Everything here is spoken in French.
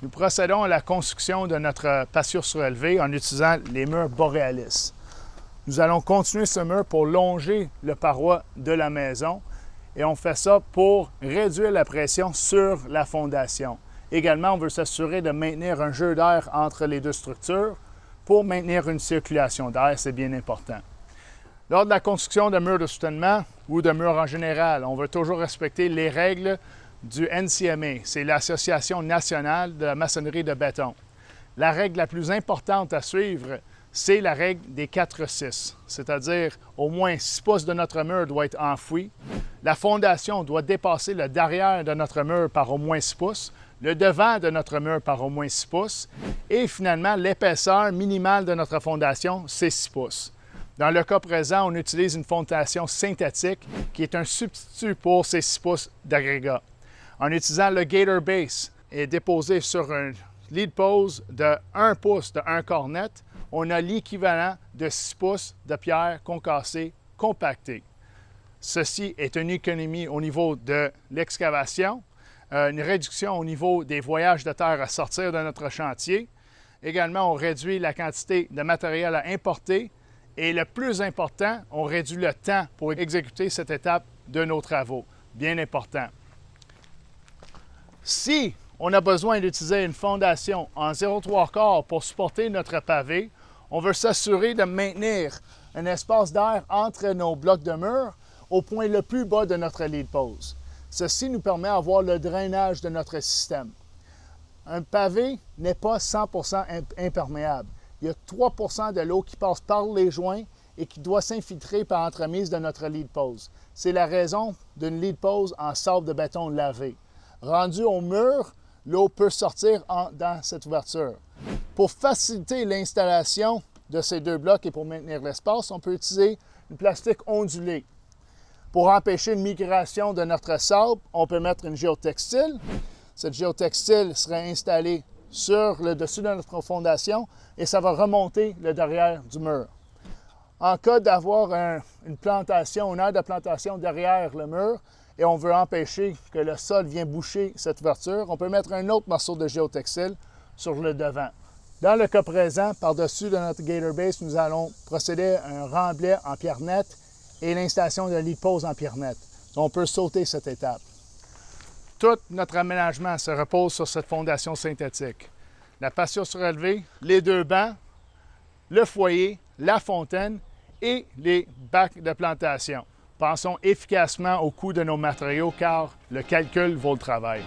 Nous procédons à la construction de notre patio surélevé en utilisant les murs Borealis. Nous allons continuer ce mur pour longer le paroi de la maison et on fait ça pour réduire la pression sur la fondation. Également, on veut s'assurer de maintenir un jeu d'air entre les deux structures pour maintenir une circulation d'air, c'est bien important. Lors de la construction de murs de soutènement ou de murs en général, on veut toujours respecter les règles du NCMA, c'est l'Association nationale de la maçonnerie de béton. La règle la plus importante à suivre, c'est la règle des 4-6, c'est-à-dire au moins 6 pouces de notre mur doit être enfoui, la fondation doit dépasser le derrière de notre mur par au moins 6 pouces, le devant de notre mur par au moins 6 pouces, et finalement l'épaisseur minimale de notre fondation, c'est 6 pouces. Dans le cas présent, on utilise une fondation synthétique qui est un substitut pour ces 6 pouces d'agrégat. En utilisant le Gator Base et déposé sur un lead pose de 1 pouce de 1 cornet, on a l'équivalent de 6 pouces de pierre concassée compactée. Ceci est une économie au niveau de l'excavation, une réduction au niveau des voyages de terre à sortir de notre chantier. Également, on réduit la quantité de matériel à importer et le plus important, on réduit le temps pour exécuter cette étape de nos travaux. Bien important. Si on a besoin d'utiliser une fondation en 0,3 pour supporter notre pavé, on veut s'assurer de maintenir un espace d'air entre nos blocs de mur au point le plus bas de notre lead pose. Ceci nous permet d'avoir le drainage de notre système. Un pavé n'est pas 100% imperméable. Il y a 3 % de l'eau qui passe par les joints et qui doit s'infiltrer par entremise de notre lead pose. C'est la raison d'une lead pose en sable de béton lavé. Rendu au mur, l'eau peut sortir dans cette ouverture. Pour faciliter l'installation de ces deux blocs et pour maintenir l'espace, on peut utiliser du plastique ondulé. Pour empêcher une migration de notre sable, on peut mettre une géotextile. Cette géotextile serait installée sur le dessus de notre fondation et ça va remonter le derrière du mur. En cas d'avoir une plantation, une aire de plantation derrière le mur et on veut empêcher que le sol vienne boucher cette ouverture, on peut mettre un autre morceau de géotextile sur le devant. Dans le cas présent, par-dessus de notre Gator Base, nous allons procéder à un remblai en pierre nette et l'installation de lead pose en pierre nette. On peut sauter cette étape. Tout notre aménagement se repose sur cette fondation synthétique. La patio surélevée, les deux bancs, le foyer, la fontaine et les bacs de plantation. Pensons efficacement au coût de nos matériaux car le calcul vaut le travail.